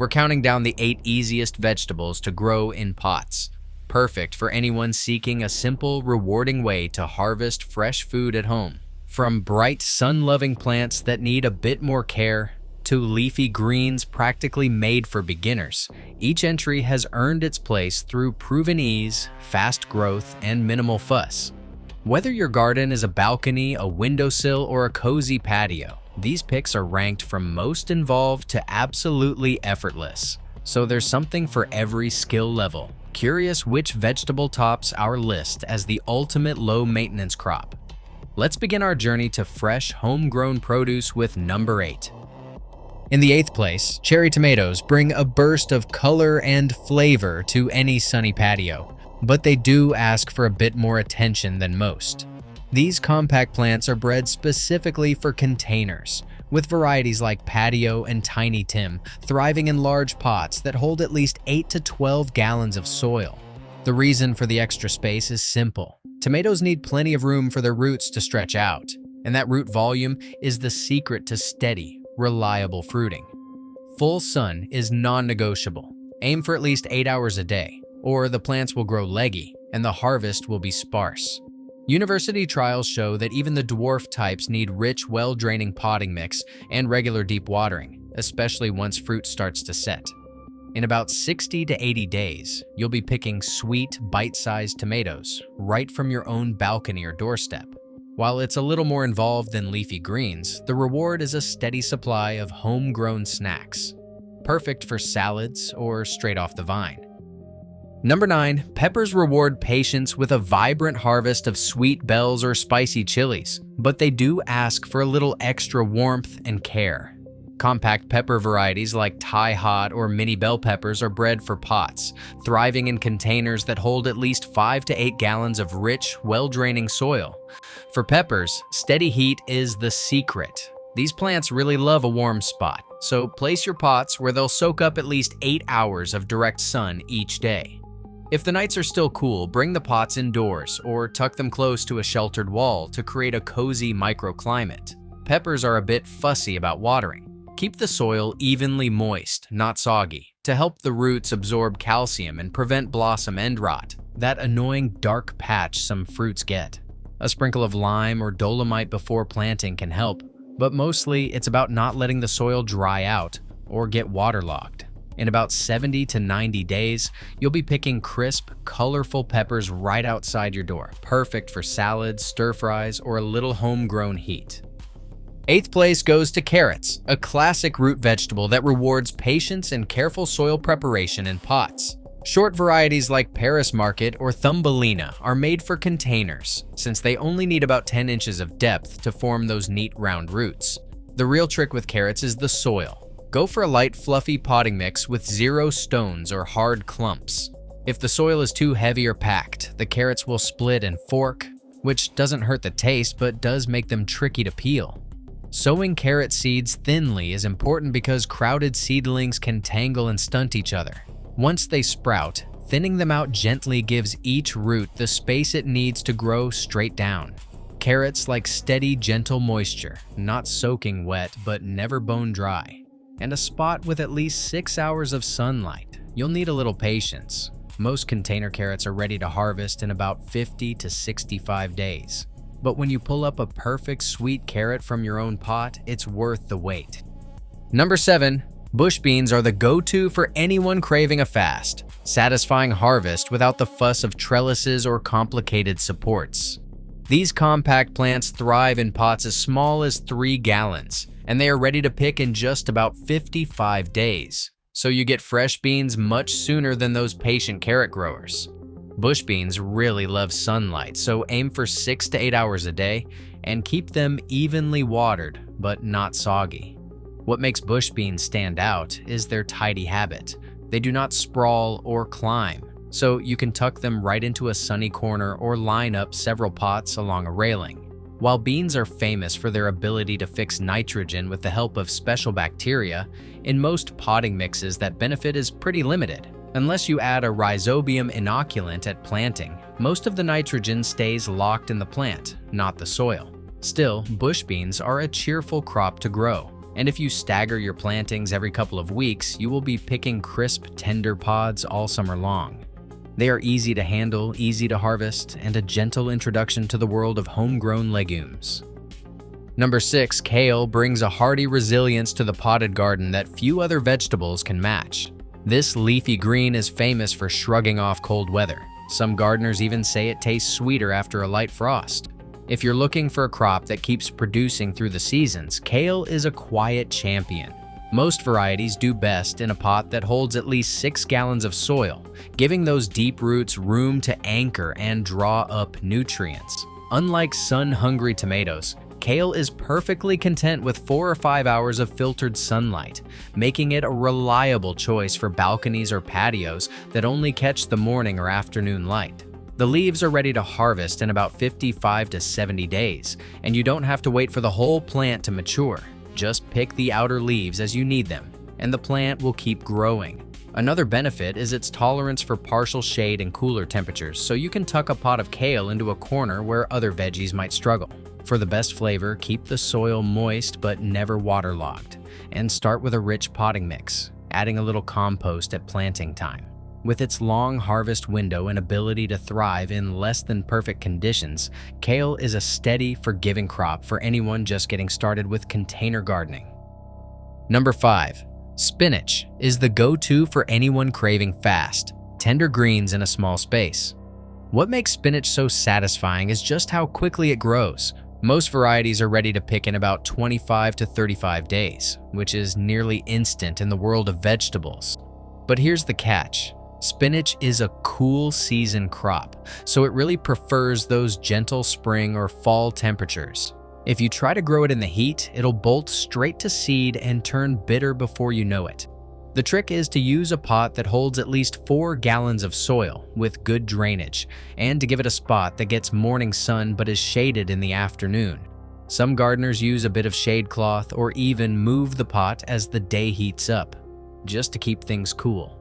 We're counting down the 8 easiest vegetables to grow in pots. Perfect for anyone seeking a simple, rewarding way to harvest fresh food at home. From bright, sun-loving plants that need a bit more care to leafy greens practically made for beginners, each entry has earned its place through proven ease, fast growth, and minimal fuss. Whether your garden is a balcony, a windowsill, or a cozy patio, these picks are ranked from most involved to absolutely effortless. So there's something for every skill level. Curious which vegetable tops our list as the ultimate low-maintenance crop? Let's begin our journey to fresh, homegrown produce with number 8. In the 8th place, cherry tomatoes bring a burst of color and flavor to any sunny patio, but they do ask for a bit more attention than most. These compact plants are bred specifically for containers, with varieties like Patio and Tiny Tim thriving in large pots that hold at least 8 to 12 gallons of soil. The reason for the extra space is simple. Tomatoes need plenty of room for their roots to stretch out, and that root volume is the secret to steady, reliable fruiting. Full sun is non-negotiable. Aim for at least 8 hours a day, or the plants will grow leggy and the harvest will be sparse. University trials show that even the dwarf types need rich, well-draining potting mix and regular deep watering, especially once fruit starts to set. In about 60 to 80 days, you'll be picking sweet, bite-sized tomatoes right from your own balcony or doorstep. While it's a little more involved than leafy greens, the reward is a steady supply of homegrown snacks, perfect for salads or straight off the vine. Number 9, peppers reward patience with a vibrant harvest of sweet bells or spicy chilies, but they do ask for a little extra warmth and care. Compact pepper varieties like Thai hot or mini bell peppers are bred for pots, thriving in containers that hold at least 5 to 8 gallons of rich, well-draining soil. For peppers, steady heat is the secret. These plants really love a warm spot, so place your pots where they'll soak up at least 8 hours of direct sun each day. If the nights are still cool, bring the pots indoors or tuck them close to a sheltered wall to create a cozy microclimate. Peppers are a bit fussy about watering. Keep the soil evenly moist, not soggy, to help the roots absorb calcium and prevent blossom end rot, that annoying dark patch some fruits get. A sprinkle of lime or dolomite before planting can help, but mostly it's about not letting the soil dry out or get waterlogged. In about 70 to 90 days, you'll be picking crisp, colorful peppers right outside your door, perfect for salads, stir-fries, or a little homegrown heat. 8th place goes to carrots, a classic root vegetable that rewards patience and careful soil preparation in pots. Short varieties like Paris Market or Thumbelina are made for containers, since they only need about 10 inches of depth to form those neat round roots. The real trick with carrots is the soil. Go for a light, fluffy potting mix with 0 stones or hard clumps. If the soil is too heavy or packed, the carrots will split and fork, which doesn't hurt the taste but does make them tricky to peel. Sowing carrot seeds thinly is important because crowded seedlings can tangle and stunt each other. Once they sprout, thinning them out gently gives each root the space it needs to grow straight down. Carrots like steady, gentle moisture, not soaking wet but never bone dry, and a spot with at least 6 hours of sunlight. You'll need a little patience. Most container carrots are ready to harvest in about 50 to 65 days. But when you pull up a perfect sweet carrot from your own pot, it's worth the wait. Number 7, bush beans are the go-to for anyone craving a fast, satisfying harvest without the fuss of trellises or complicated supports. These compact plants thrive in pots as small as 3 gallons, and they are ready to pick in just about 55 days. So you get fresh beans much sooner than those patient carrot growers. Bush beans really love sunlight, so aim for 6 to 8 hours a day and keep them evenly watered but not soggy. What makes bush beans stand out is their tidy habit. They do not sprawl or climb, so you can tuck them right into a sunny corner or line up several pots along a railing. While beans are famous for their ability to fix nitrogen with the help of special bacteria, in most potting mixes that benefit is pretty limited. Unless you add a rhizobium inoculant at planting, most of the nitrogen stays locked in the plant, not the soil. Still, bush beans are a cheerful crop to grow. And if you stagger your plantings every couple of weeks, you will be picking crisp, tender pods all summer long. They are easy to handle, easy to harvest, and a gentle introduction to the world of homegrown legumes. Number 6, kale brings a hearty resilience to the potted garden that few other vegetables can match. This leafy green is famous for shrugging off cold weather. Some gardeners even say it tastes sweeter after a light frost. If you're looking for a crop that keeps producing through the seasons, kale is a quiet champion. Most varieties do best in a pot that holds at least 6 gallons of soil, giving those deep roots room to anchor and draw up nutrients. Unlike sun-hungry tomatoes, kale is perfectly content with 4 or 5 hours of filtered sunlight, making it a reliable choice for balconies or patios that only catch the morning or afternoon light. The leaves are ready to harvest in about 55 to 70 days, and you don't have to wait for the whole plant to mature. Just pick the outer leaves as you need them, and the plant will keep growing. Another benefit is its tolerance for partial shade and cooler temperatures, so you can tuck a pot of kale into a corner where other veggies might struggle. For the best flavor, keep the soil moist but never waterlogged, and start with a rich potting mix, adding a little compost at planting time. With its long harvest window and ability to thrive in less than perfect conditions, kale is a steady, forgiving crop for anyone just getting started with container gardening. Number 5. Spinach is the go-to for anyone craving fast, tender greens in a small space. What makes spinach so satisfying is just how quickly it grows. Most varieties are ready to pick in about 25 to 35 days, which is nearly instant in the world of vegetables. But here's the catch. Spinach is a cool season crop, so it really prefers those gentle spring or fall temperatures. If you try to grow it in the heat, it'll bolt straight to seed and turn bitter before you know it. The trick is to use a pot that holds at least 4 gallons of soil with good drainage, and to give it a spot that gets morning sun but is shaded in the afternoon. Some gardeners use a bit of shade cloth or even move the pot as the day heats up, just to keep things cool.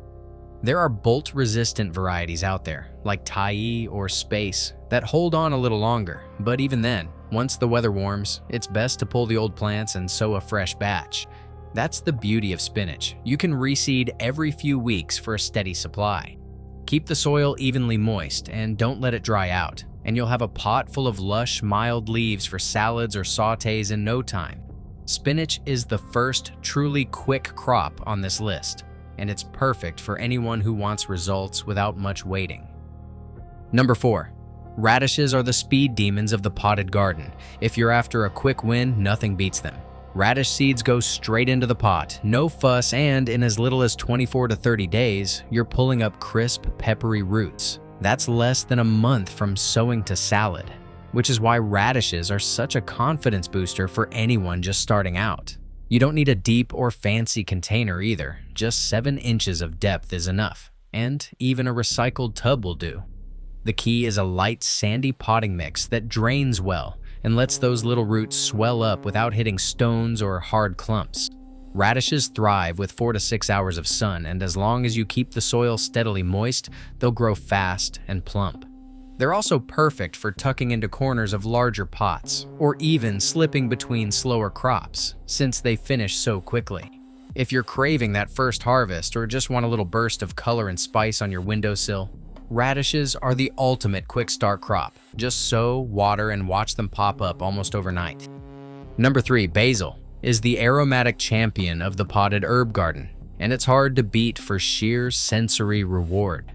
There are bolt-resistant varieties out there, like tastier or space, that hold on a little longer, but even then, once the weather warms, it's best to pull the old plants and sow a fresh batch. That's the beauty of spinach. You can reseed every few weeks for a steady supply. Keep the soil evenly moist and don't let it dry out, and you'll have a pot full of lush, mild leaves for salads or sautés in no time. Spinach is the first truly quick crop on this list, and it's perfect for anyone who wants results without much waiting. Number 4. Radishes are the speed demons of the potted garden. If you're after a quick win, nothing beats them. Radish seeds go straight into the pot, no fuss, and in as little as 24 to 30 days, you're pulling up crisp, peppery roots. That's less than a month from sowing to salad, which is why radishes are such a confidence booster for anyone just starting out. You don't need a deep or fancy container either, just 7 inches of depth is enough, and even a recycled tub will do. The key is a light, sandy potting mix that drains well and lets those little roots swell up without hitting stones or hard clumps. Radishes thrive with 4 to 6 hours of sun, and as long as you keep the soil steadily moist, they'll grow fast and plump. They're also perfect for tucking into corners of larger pots, or even slipping between slower crops, since they finish so quickly. If you're craving that first harvest or just want a little burst of color and spice on your windowsill, radishes are the ultimate quick start crop. Just sow, water, and watch them pop up almost overnight. Number 3, basil is the aromatic champion of the potted herb garden, and it's hard to beat for sheer sensory reward.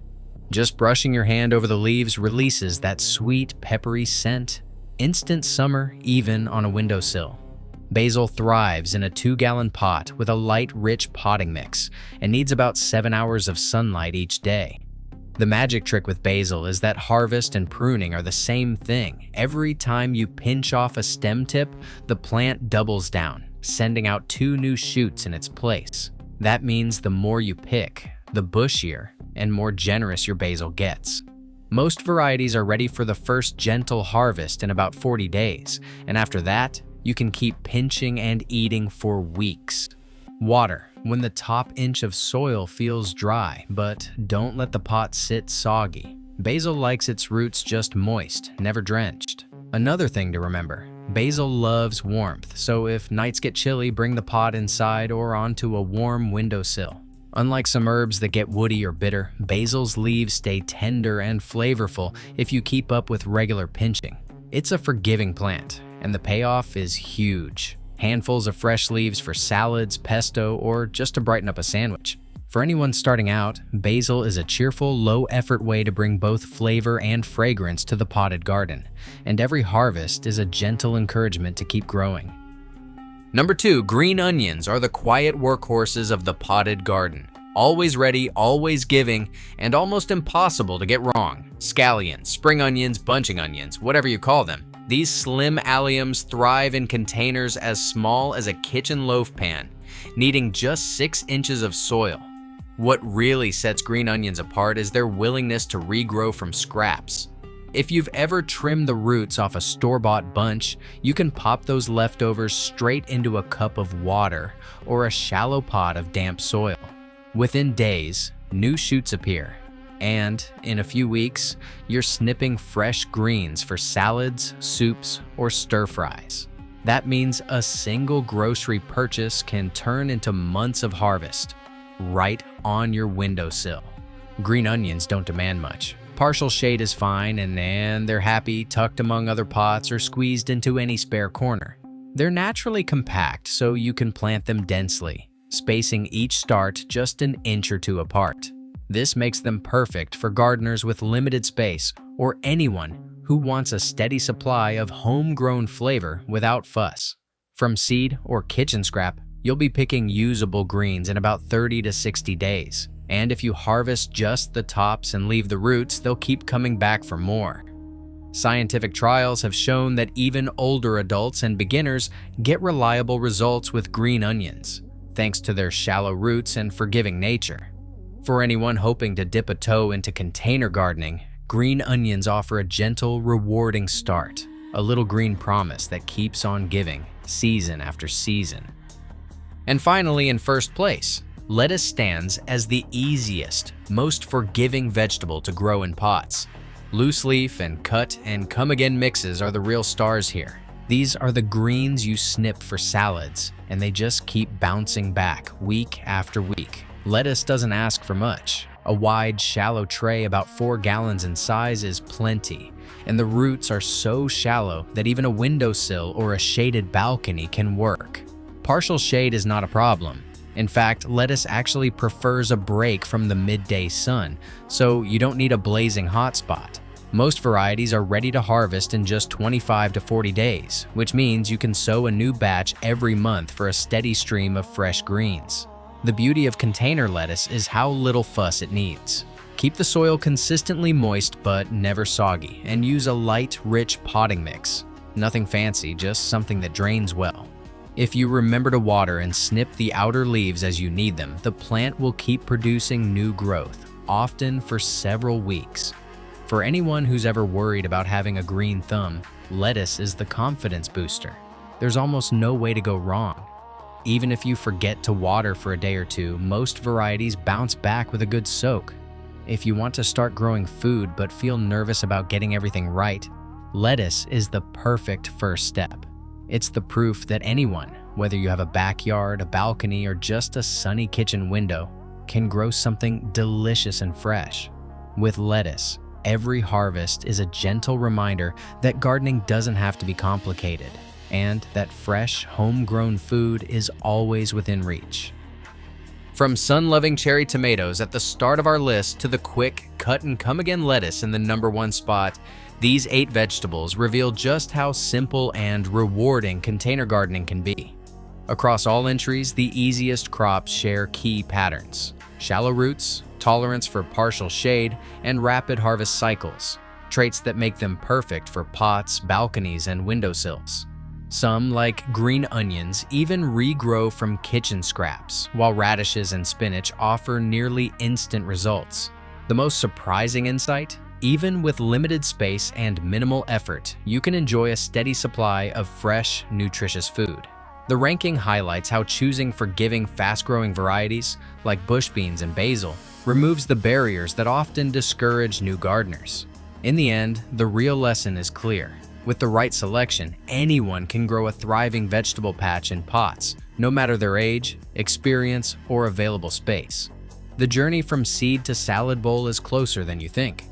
Just brushing your hand over the leaves releases that sweet, peppery scent. Instant summer, even on a windowsill. Basil thrives in a 2-gallon pot with a light, rich potting mix and needs about 7 hours of sunlight each day. The magic trick with basil is that harvest and pruning are the same thing. Every time you pinch off a stem tip, the plant doubles down, sending out 2 new shoots in its place. That means the more you pick, the bushier and more generous your basil gets. Most varieties are ready for the first gentle harvest in about 40 days, and after that, you can keep pinching and eating for weeks. Water when the top inch of soil feels dry, but don't let the pot sit soggy. Basil likes its roots just moist, never drenched. Another thing to remember, Basil loves warmth, so if nights get chilly, bring the pot inside or onto a warm windowsill. Unlike some herbs that get woody or bitter, basil's leaves stay tender and flavorful if you keep up with regular pinching. It's a forgiving plant, and the payoff is huge. Handfuls of fresh leaves for salads, pesto, or just to brighten up a sandwich. For anyone starting out, basil is a cheerful, low-effort way to bring both flavor and fragrance to the potted garden, and every harvest is a gentle encouragement to keep growing. Number 2, green onions are the quiet workhorses of the potted garden. Always ready, always giving, and almost impossible to get wrong. Scallions, spring onions, bunching onions, whatever you call them. These slim alliums thrive in containers as small as a kitchen loaf pan, needing just 6 inches of soil. What really sets green onions apart is their willingness to regrow from scraps. If you've ever trimmed the roots off a store-bought bunch, you can pop those leftovers straight into a cup of water or a shallow pot of damp soil. Within days, new shoots appear, and in a few weeks, you're snipping fresh greens for salads, soups, or stir-fries. That means a single grocery purchase can turn into months of harvest, right on your windowsill. Green onions don't demand much. Partial shade is fine, and they're happy tucked among other pots or squeezed into any spare corner. They're naturally compact, so you can plant them densely, spacing each start just an inch or two apart. This makes them perfect for gardeners with limited space or anyone who wants a steady supply of homegrown flavor without fuss. From seed or kitchen scrap, you'll be picking usable greens in about 30 to 60 days. And if you harvest just the tops and leave the roots, they'll keep coming back for more. Scientific trials have shown that even older adults and beginners get reliable results with green onions, thanks to their shallow roots and forgiving nature. For anyone hoping to dip a toe into container gardening, green onions offer a gentle, rewarding start, a little green promise that keeps on giving, season after season. And finally, in first place, lettuce stands as the easiest, most forgiving vegetable to grow in pots. Loose leaf and cut and come again mixes are the real stars here. These are the greens you snip for salads, and they just keep bouncing back week after week. Lettuce doesn't ask for much. A wide, shallow tray about 4 gallons in size is plenty, and the roots are so shallow that even a windowsill or a shaded balcony can work. Partial shade is not a problem. In fact, lettuce actually prefers a break from the midday sun, so you don't need a blazing hot spot. Most varieties are ready to harvest in just 25 to 40 days, which means you can sow a new batch every month for a steady stream of fresh greens. The beauty of container lettuce is how little fuss it needs. Keep the soil consistently moist but never soggy, and use a light, rich potting mix. Nothing fancy, just something that drains well. If you remember to water and snip the outer leaves as you need them, the plant will keep producing new growth, often for several weeks. For anyone who's ever worried about having a green thumb, lettuce is the confidence booster. There's almost no way to go wrong. Even if you forget to water for a day or two, most varieties bounce back with a good soak. If you want to start growing food but feel nervous about getting everything right, lettuce is the perfect first step. It's the proof that anyone, whether you have a backyard, a balcony, or just a sunny kitchen window, can grow something delicious and fresh. With lettuce, every harvest is a gentle reminder that gardening doesn't have to be complicated, and that fresh, homegrown food is always within reach. From sun-loving cherry tomatoes at the start of our list to the quick cut-and-come-again lettuce in the #1 spot, these 8 vegetables reveal just how simple and rewarding container gardening can be. Across all entries, the easiest crops share key patterns: shallow roots, tolerance for partial shade, and rapid harvest cycles, traits that make them perfect for pots, balconies, and windowsills. Some, like green onions, even regrow from kitchen scraps, while radishes and spinach offer nearly instant results. The most surprising insight? Even with limited space and minimal effort, you can enjoy a steady supply of fresh, nutritious food. The ranking highlights how choosing forgiving, fast-growing varieties, like bush beans and basil, removes the barriers that often discourage new gardeners. In the end, the real lesson is clear. With the right selection, anyone can grow a thriving vegetable patch in pots, no matter their age, experience, or available space. The journey from seed to salad bowl is closer than you think.